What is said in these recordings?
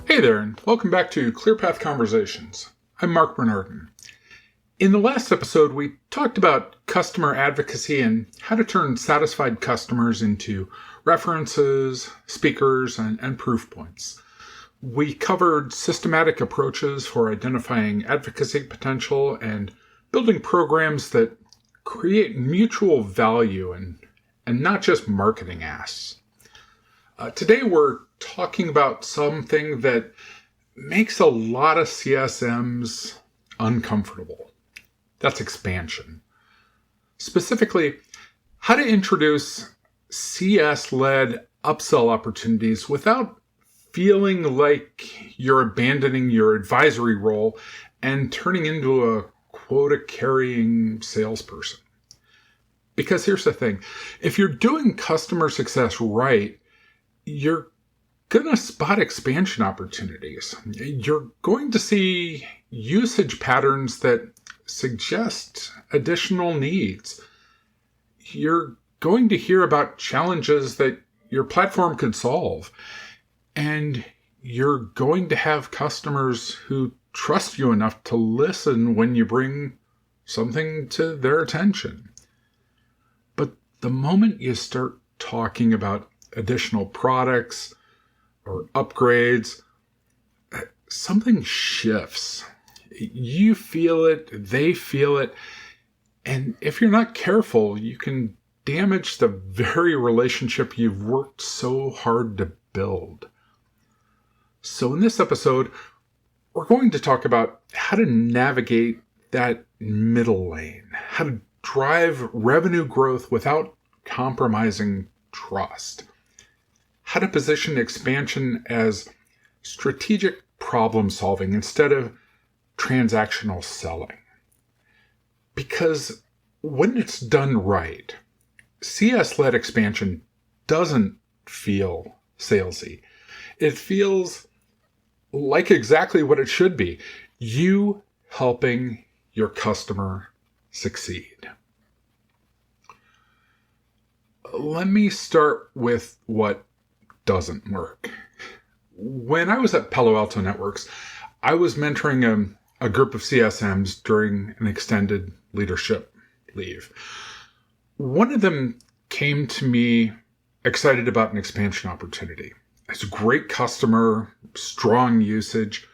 Hey there, and welcome back to ClearPath Conversations. I'm Mark Bernardin. In the last episode, we talked about customer advocacy and how to turn satisfied customers into references, speakers, and proof points. We covered systematic approaches for identifying advocacy potential and building programs that create mutual value and not just marketing asks. Today we're talking about something that makes a lot of CSMs uncomfortable. That's expansion. Specifically, how to introduce CS-led upsell opportunities without feeling like you're abandoning your advisory role and turning into a quota-carrying salesperson. Because here's the thing, if you're doing customer success right, you're going to spot expansion opportunities. You're going to see usage patterns that suggest additional needs. You're going to hear about challenges that your platform could solve. And you're going to have customers who trust you enough to listen when you bring something to their attention. But the moment you start talking about additional products or upgrades, something shifts. You feel it, they feel it, and if you're not careful, you can damage the very relationship you've worked so hard to build. So in this episode, we're going to talk about how to navigate that middle lane, how to drive revenue growth without compromising trust. How to position expansion as strategic problem solving instead of transactional selling. Because when it's done right, CS-led expansion doesn't feel salesy. It feels like exactly what it should be. You helping your customer succeed. Let me start with what doesn't work. When I was at Palo Alto Networks, I was mentoring a group of CSMs during an extended leadership leave. One of them came to me excited about an expansion opportunity. It's a great customer, strong usage,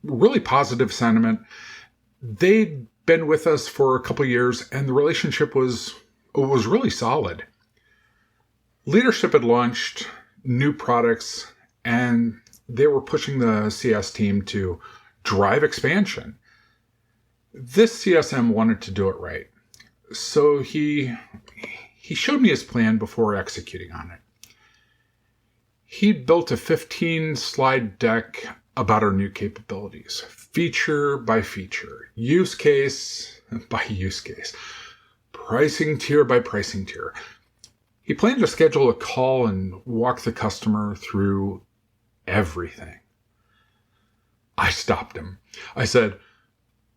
really positive sentiment. They'd been with us for a couple of years, and the relationship was really solid. Leadership had launched new products, and they were pushing the CS team to drive expansion. This CSM wanted to do it right. So he showed me his plan before executing on it. He built a 15-slide deck about our new capabilities, feature by feature, use case by use case, pricing tier by pricing tier. He planned to schedule a call and walk the customer through everything. I stopped him. I said,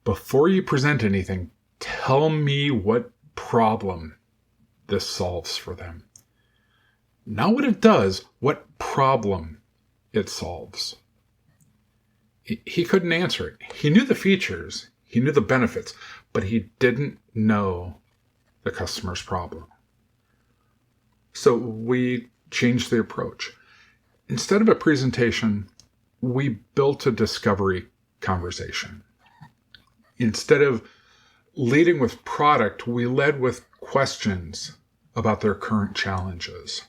before you present anything, tell me what problem this solves for them. Not what it does, what problem it solves. He couldn't answer it. He knew the features, he knew the benefits, but he didn't know the customer's problem. So we changed the approach. Instead of a presentation, we built a discovery conversation. Instead of leading with product, we led with questions about their current challenges.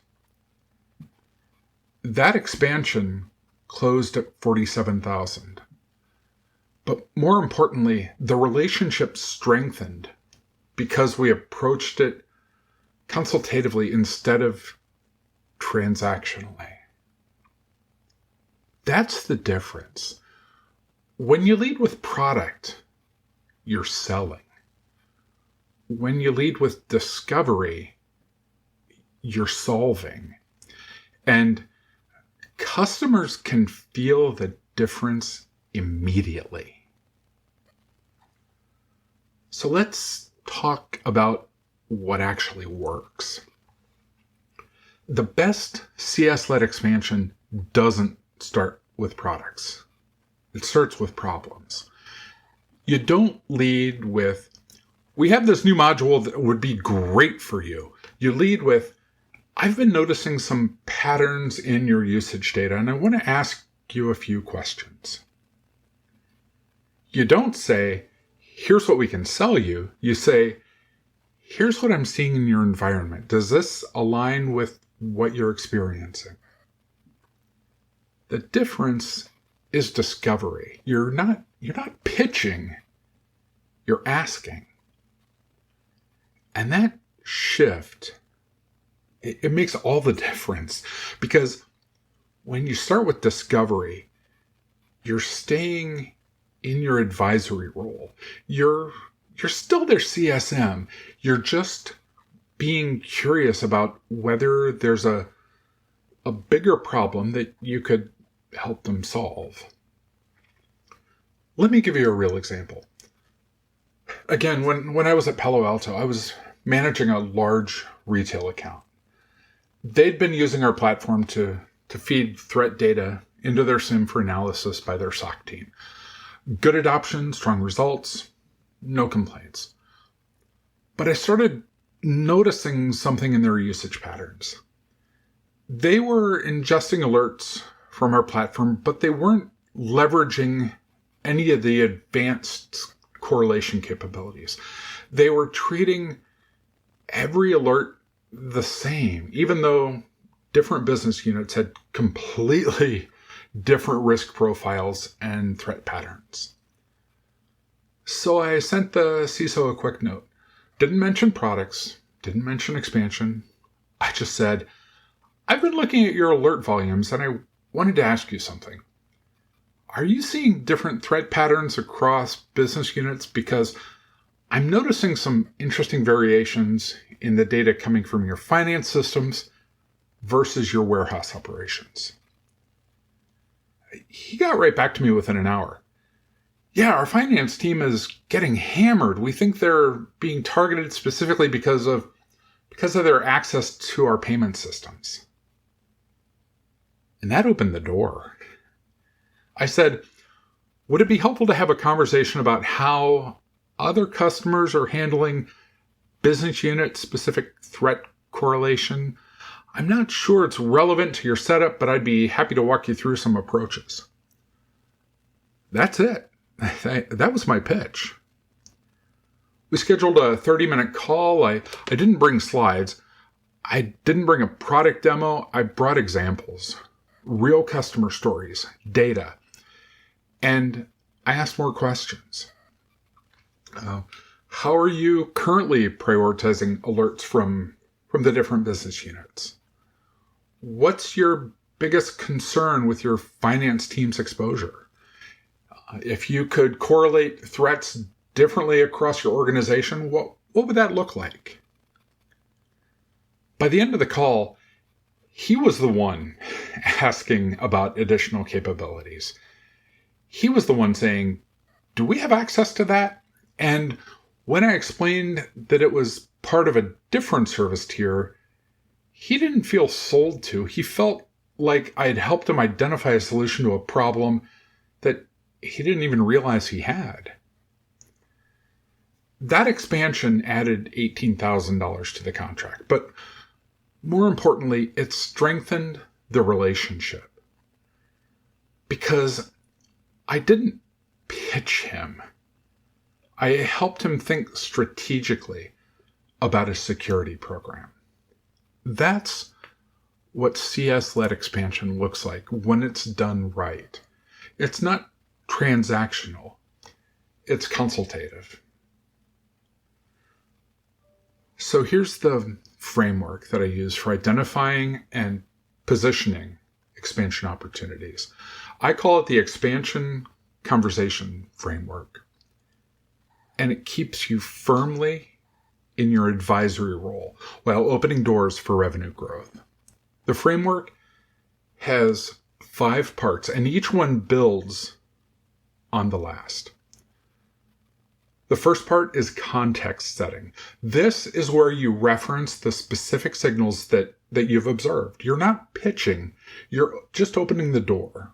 That expansion closed at $47,000. But more importantly, the relationship strengthened because we approached it consultatively instead of transactionally. That's the difference. When you lead with product, you're selling. When you lead with discovery, you're solving. And customers can feel the difference immediately. So let's talk about what actually works. The best CS-led expansion doesn't start with products. It starts with problems. You don't lead with, we have this new module that would be great for you. You lead with, I've been noticing some patterns in your usage data, and I want to ask you a few questions. You don't say, here's what we can sell you. You say, here's what I'm seeing in your environment. Does this align with what you're experiencing? The difference is discovery. You're not pitching, you're asking. And that shift, it makes all the difference, because when you start with discovery, you're staying in your advisory role. You're still their CSM. You're just being curious about whether there's a bigger problem that you could help them solve. Let me give you a real example. Again, when I was at Palo Alto, I was managing a large retail account. They'd been using our platform to feed threat data into their SIM for analysis by their SOC team. Good adoption, strong results, no complaints. But I started noticing something in their usage patterns. They were ingesting alerts from our platform, but they weren't leveraging any of the advanced correlation capabilities. They were treating every alert the same, even though different business units had completely different risk profiles and threat patterns. So I sent the CISO a quick note. Didn't mention products, didn't mention expansion. I just said, I've been looking at your alert volumes and I wanted to ask you something. Are you seeing different threat patterns across business units? Because I'm noticing some interesting variations in the data coming from your finance systems versus your warehouse operations. He got right back to me within an hour. Yeah, our finance team is getting hammered. We think they're being targeted specifically because of their access to our payment systems. And that opened the door. I said, would it be helpful to have a conversation about how other customers are handling business unit specific threat correlation? I'm not sure it's relevant to your setup, but I'd be happy to walk you through some approaches. That's it. That was my pitch. We scheduled a 30-minute call. I didn't bring slides. I didn't bring a product demo. I brought examples, real customer stories, data. And I asked more questions. How are you currently prioritizing alerts from the different business units? What's your biggest concern with your finance team's exposure? If you could correlate threats differently across your organization, what would that look like? By the end of the call, he was the one asking about additional capabilities. He was the one saying, do we have access to that? And when I explained that it was part of a different service tier, he didn't feel sold to. He felt like I had helped him identify a solution to a problem that he didn't even realize he had. That expansion added $18,000 to the contract, but more importantly, it strengthened the relationship. Because I didn't pitch him. I helped him think strategically about a security program. That's what CS-led expansion looks like when it's done right. It's not transactional. It's consultative. So here's the framework that I use for identifying and positioning expansion opportunities. I call it the expansion conversation framework. And it keeps you firmly in your advisory role while opening doors for revenue growth. The framework has 5 parts, and each one builds on the last. The first part is context setting. This is where you reference the specific signals that you've observed. You're not pitching, you're just opening the door.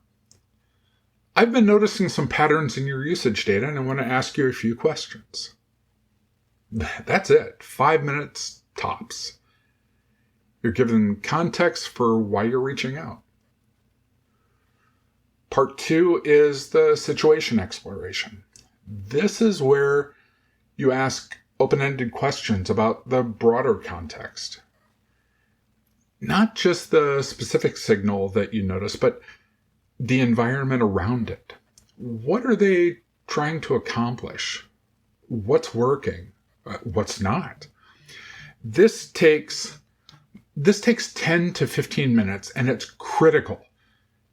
I've been noticing some patterns in your usage data, and I want to ask you a few questions. That's it. 5 minutes tops. You're given context for why you're reaching out. Part 2 is the situation exploration. This is where you ask open-ended questions about the broader context. Not just the specific signal that you notice, but the environment around it. What are they trying to accomplish? What's working? What's not? This takes 10 to 15 minutes, and it's critical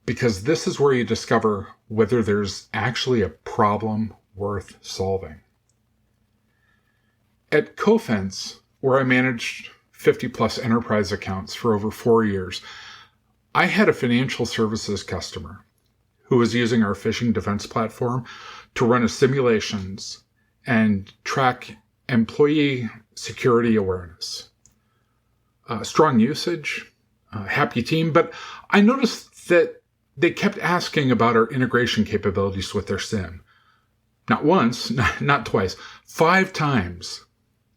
because this is where you discover whether there's actually a problem worth solving. At Cofense, where I managed 50 plus enterprise accounts for over 4 years, I had a financial services customer who was using our phishing defense platform to run simulations and track employee security awareness. Strong usage, happy team, but I noticed that they kept asking about our integration capabilities with their SIM. Not once, not twice, 5 times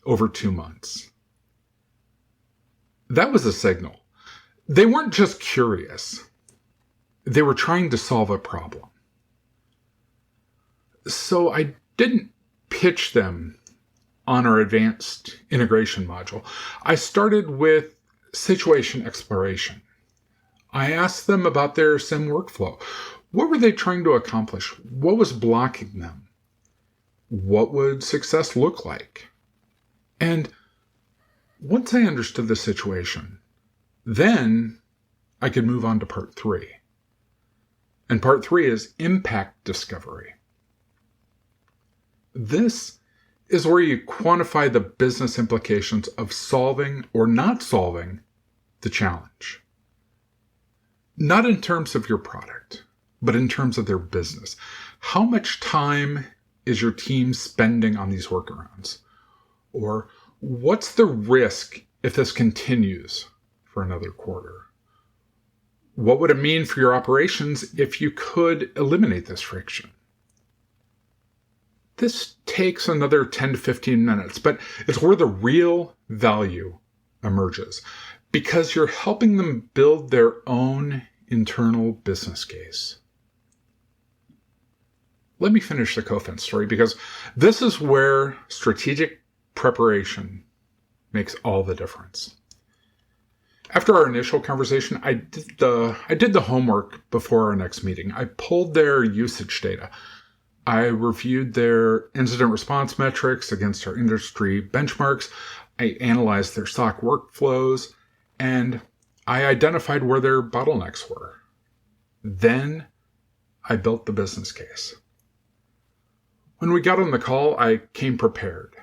over 2 months. That was a signal. They weren't just curious. They were trying to solve a problem. So I didn't pitch them on our advanced integration module. I started with situation exploration. I asked them about their SIM workflow. What were they trying to accomplish? What was blocking them? What would success look like? And once I understood the situation, then I could move on to part 3. And part 3 is impact discovery. This is where you quantify the business implications of solving or not solving the challenge. Not in terms of your product, but in terms of their business. How much time is your team spending on these workarounds? Or what's the risk if this continues for another quarter? What would it mean for your operations if you could eliminate this friction? This takes another 10 to 15 minutes, but it's where the real value emerges because you're helping them build their own internal business case. Let me finish the Cofense story because this is where strategic preparation makes all the difference. After our initial conversation, I did the homework before our next meeting. I pulled their usage data. I reviewed their incident response metrics against our industry benchmarks. I analyzed their SOC workflows, and I identified where their bottlenecks were. Then I built the business case. When we got on the call, I came prepared.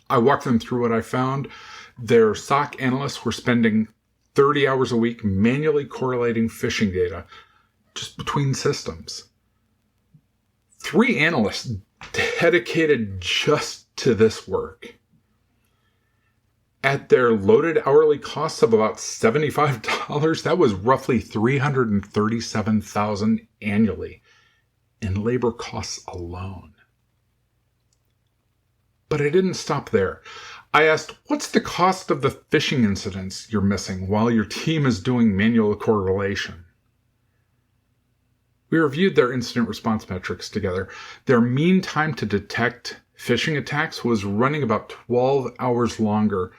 I walked them through what I found. Their SOC analysts were spending 30 hours a week manually correlating phishing data just between systems. 3 analysts dedicated just to this work. At their loaded hourly costs of about $75, that was roughly $337,000 annually in labor costs alone. But I didn't stop there. I asked, what's the cost of the phishing incidents you're missing while your team is doing manual correlation? We reviewed their incident response metrics together. Their mean time to detect phishing attacks was running about 12 hours longer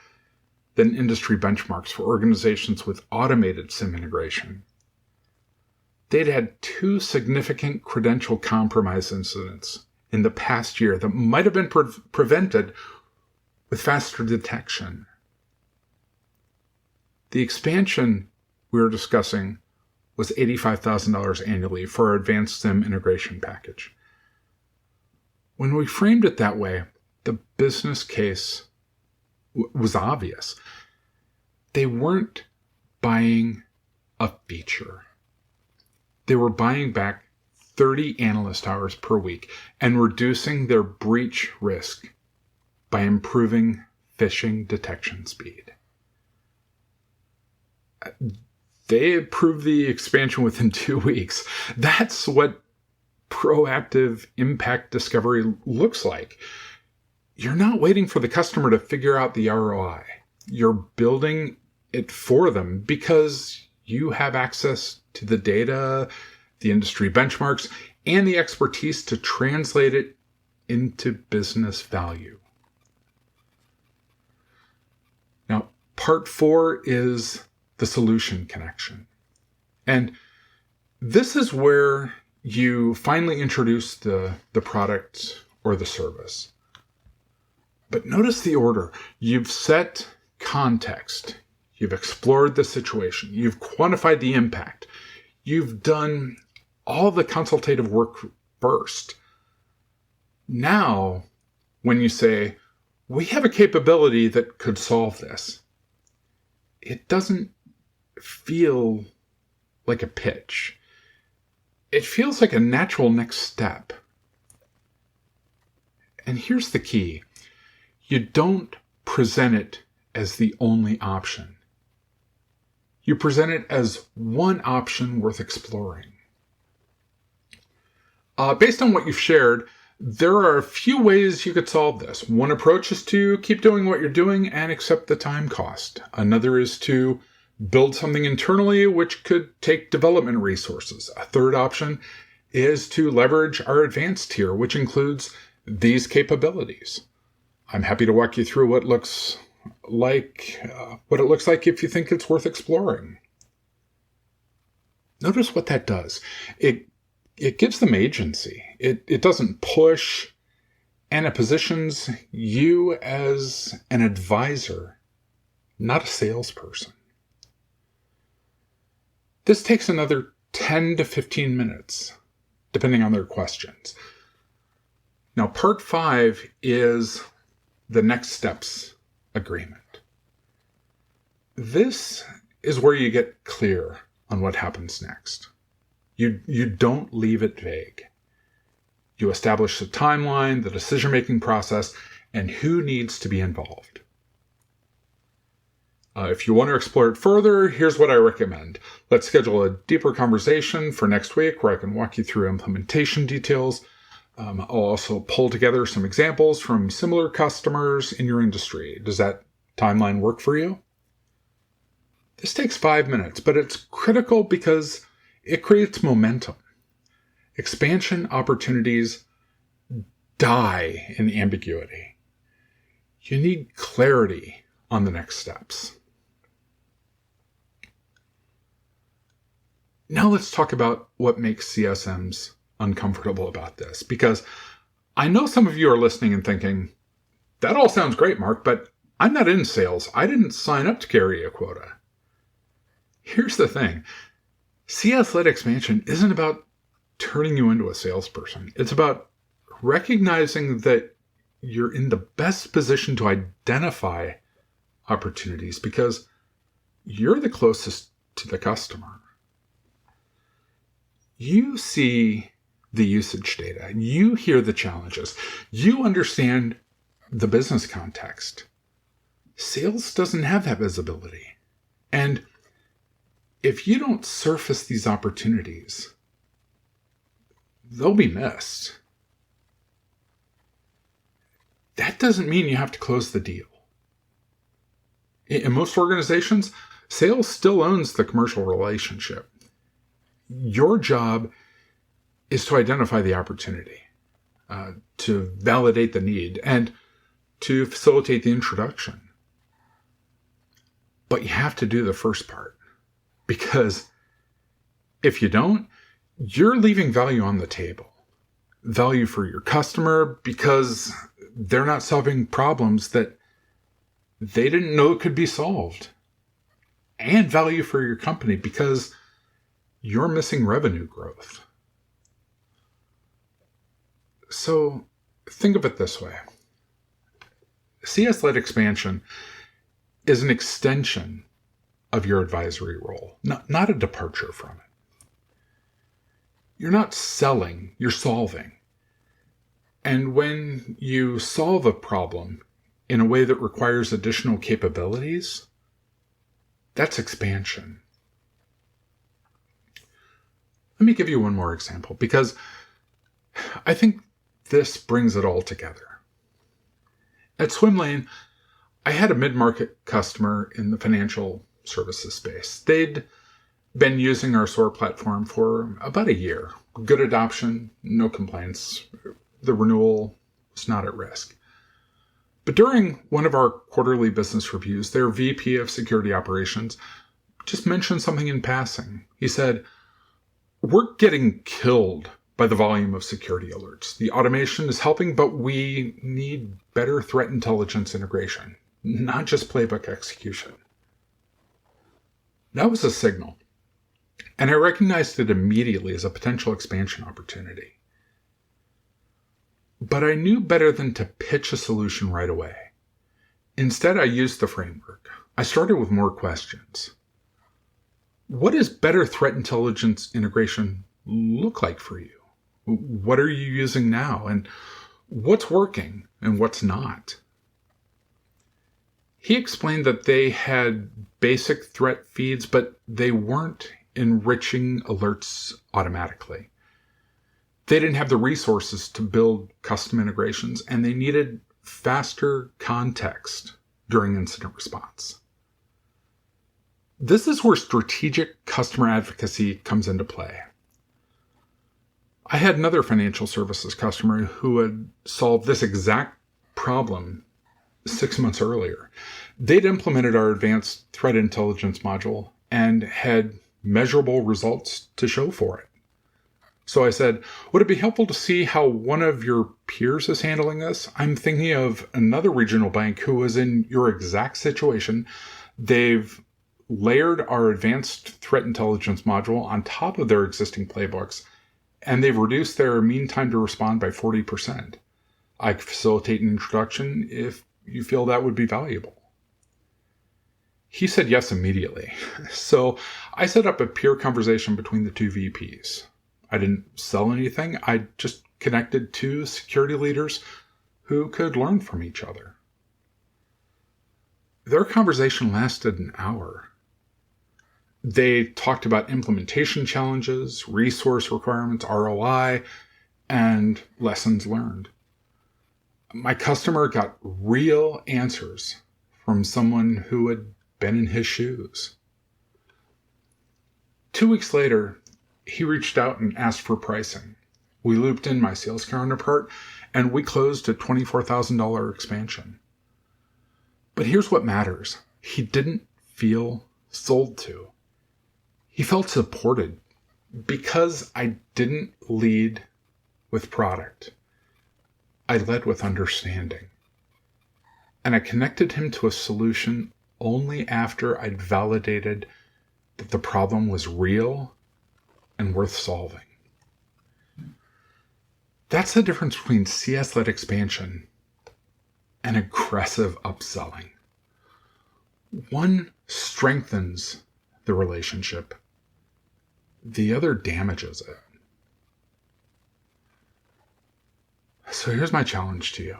than industry benchmarks for organizations with automated SIM integration. They'd had 2 significant credential compromise incidents in the past year that might have been prevented with faster detection. The expansion we were discussing was $85,000 annually for our advanced SIM integration package. When we framed it that way, the business case was obvious. They weren't buying a feature. They were buying back 30 analyst hours per week and reducing their breach risk by improving phishing detection speed. They approved the expansion within 2 weeks. That's what proactive impact discovery looks like. You're not waiting for the customer to figure out the ROI. You're building it for them because you have access to the data, the industry benchmarks, and the expertise to translate it into business value. Now, part 4 is the solution connection. And this is where you finally introduce the product or the service. But notice the order. You've set context. You've explored the situation. You've quantified the impact. You've done all the consultative work first. Now, when you say, we have a capability that could solve this, it doesn't feel like a pitch. It feels like a natural next step. And here's the key. You don't present it as the only option. You present it as one option worth exploring. Based on what you've shared, there are a few ways you could solve this. One approach is to keep doing what you're doing and accept the time cost. Another is to build something internally, which could take development resources. A third option is to leverage our advanced tier, which includes these capabilities. I'm happy to walk you through what it looks like if you think it's worth exploring. Notice what that does. It gives them agency. It doesn't push, and it positions you as an advisor, not a salesperson. This takes another 10 to 15 minutes, depending on their questions. Now, part 5 is the next steps agreement. This is where you get clear on what happens next. You don't leave it vague. You establish the timeline, the decision-making process, and who needs to be involved. If you want to explore it further, here's what I recommend. Let's schedule a deeper conversation for next week where I can walk you through implementation details. I'll also pull together some examples from similar customers in your industry. Does that timeline work for you? This takes 5 minutes, but it's critical because it creates momentum. Expansion opportunities die in ambiguity. You need clarity on the next steps. Now let's talk about what makes CSMs uncomfortable about this, because I know some of you are listening and thinking, that all sounds great, Mark, but I'm not in sales. I didn't sign up to carry a quota. Here's the thing. CS-led expansion isn't about turning you into a salesperson. It's about recognizing that you're in the best position to identify opportunities because you're the closest to the customer. You see the usage data. You hear the challenges. You understand the business context. Sales doesn't have that visibility. And if you don't surface these opportunities, they'll be missed. That doesn't mean you have to close the deal. In most organizations, sales still owns the commercial relationship. Your job is to identify the opportunity, to validate the need, and to facilitate the introduction. But you have to do the first part, because if you don't, you're leaving value on the table. Value for your customer because they're not solving problems that they didn't know could be solved. And value for your company because you're missing revenue growth. So think of it this way. CS-led expansion is an extension of your advisory role, not a departure from it. You're not selling, you're solving. And when you solve a problem in a way that requires additional capabilities, that's expansion. Let me give you one more example, because I think this brings it all together. At Swimlane, I had a mid-market customer in the financial services space. They'd been using our SOAR platform for about a year. Good adoption, no complaints. The renewal was not at risk. But during one of our quarterly business reviews, their VP of security operations just mentioned something in passing. He said, "We're getting killed by the volume of security alerts. The automation is helping, but we need better threat intelligence integration, not just playbook execution." That was a signal, and I recognized it immediately as a potential expansion opportunity. But I knew better than to pitch a solution right away. Instead, I used the framework. I started with more questions. What does better threat intelligence integration look like for you? What are you using now? And what's working and what's not? He explained that they had basic threat feeds, but they weren't enriching alerts automatically. They didn't have the resources to build custom integrations, and they needed faster context during incident response. This is where strategic customer advocacy comes into play. I had another financial services customer who had solved this exact problem 6 months earlier. They'd implemented our advanced threat intelligence module and had measurable results to show for it. So I said, would it be helpful to see how one of your peers is handling this? I'm thinking of another regional bank who was in your exact situation. They've layered our advanced threat intelligence module on top of their existing playbooks, and they've reduced their mean time to respond by 40%. I could facilitate an introduction if you feel that would be valuable. He said yes immediately. So I set up a peer conversation between the two VPs. I didn't sell anything. I just connected two security leaders who could learn from each other. Their conversation lasted an hour. They talked about implementation challenges, resource requirements, ROI, and lessons learned. My customer got real answers from someone who had been in his shoes. 2 weeks later, he reached out and asked for pricing. We looped in my sales counterpart, and we closed a $24,000 expansion. But here's what matters. He didn't feel sold to. He felt supported because I didn't lead with product. I led with understanding. And I connected him to a solution only after I'd validated that the problem was real and worth solving. That's the difference between CS-led expansion and aggressive upselling. One strengthens the relationship. The other damages it. So here's my challenge to you.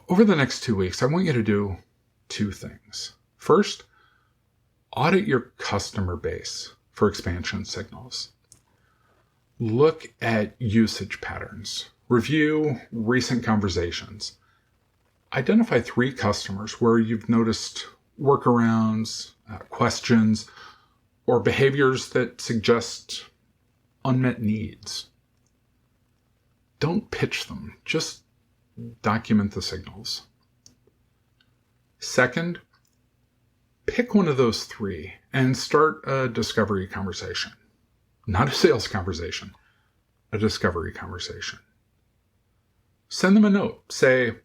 Over the next 2 weeks, I want you to do two things. First, audit your customer base for expansion signals. Look at usage patterns. Review recent conversations. Identify 3 customers where you've noticed workarounds, questions, or behaviors that suggest unmet needs. Don't pitch them. Just document the signals. Second, pick one of those 3 and start a discovery conversation. Not a sales conversation, a discovery conversation. Send them a note. Say,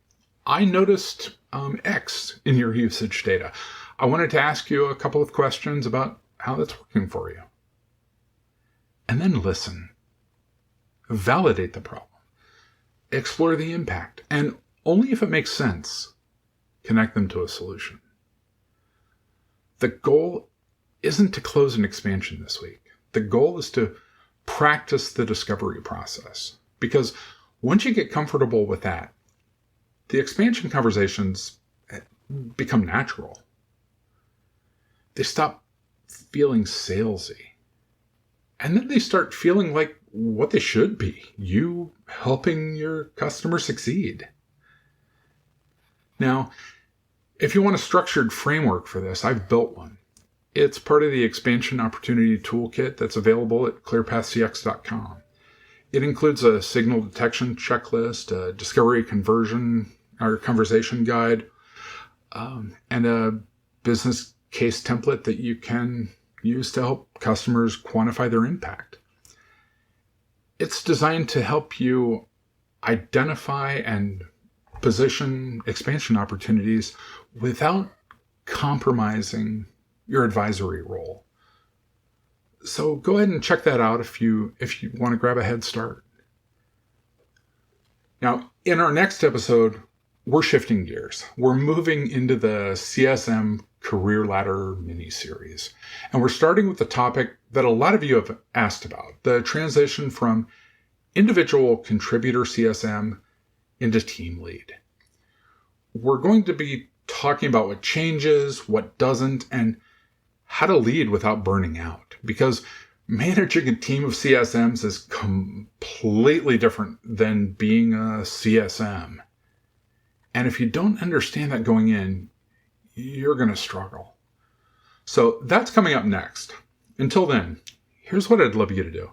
I noticed X in your usage data. I wanted to ask you a couple of questions about how that's working for you. And then listen. Validate the problem. Explore the impact. And only if it makes sense, connect them to a solution. The goal isn't to close an expansion this week. The goal is to practice the discovery process. Because once you get comfortable with that, the expansion conversations become natural. They stop feeling salesy. And then they start feeling like what they should be. You helping your customer succeed. Now, if you want a structured framework for this, I've built one. It's part of the expansion opportunity toolkit that's available at clearpathcx.com. It includes a signal detection checklist, a discovery conversion or conversation guide, and a business case template that you can use to help customers quantify their impact. It's designed to help you identify and position expansion opportunities without compromising your advisory role. So go ahead and check that out if you want to grab a head start. Now, in our next episode, we're shifting gears. We're moving into the CSM Career Ladder mini-series. And we're starting with the topic that a lot of you have asked about, the transition from individual contributor CSM into team lead. We're going to be talking about what changes, what doesn't, and how to lead without burning out. Because managing a team of CSMs is completely different than being a CSM. And if you don't understand that going in, you're going to struggle. So that's coming up next. Until then, here's what I'd love you to do.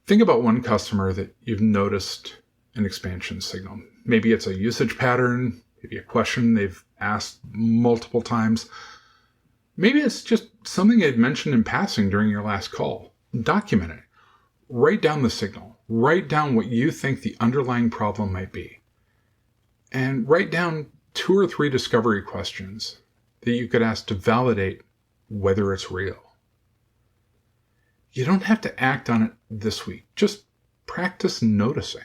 Think about one customer that you've noticed an expansion signal. Maybe it's a usage pattern, maybe a question they've asked multiple times. Maybe it's just something they'd mentioned in passing during your last call. Document it. Write down the signal. Write down what you think the underlying problem might be. And write down 2 or 3 discovery questions that you could ask to validate whether it's real. You don't have to act on it this week. Just practice noticing.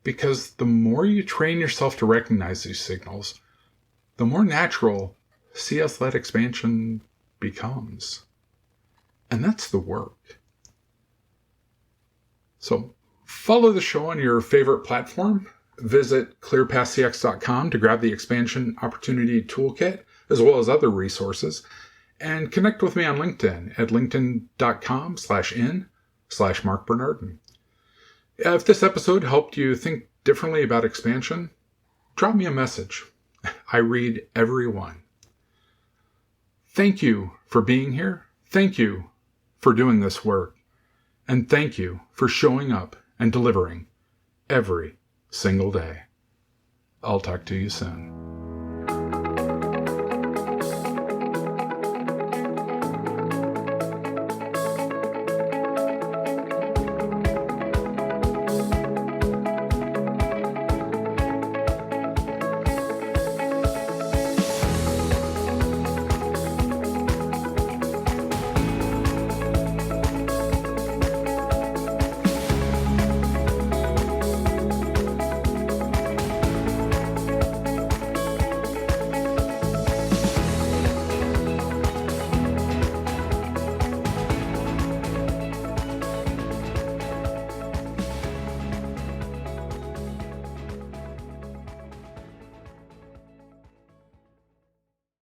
Because the more you train yourself to recognize these signals, the more natural CS-led expansion becomes. And that's the work. So follow the show on your favorite platform. Visit clearpathcx.com to grab the expansion opportunity toolkit, as well as other resources. And connect with me on LinkedIn at linkedin.com/in/Mark Bernardin. If this episode helped you think differently about expansion, drop me a message. I read every one. Thank you for being here. Thank you for doing this work. And thank you for showing up and delivering every single day. I'll talk to you soon.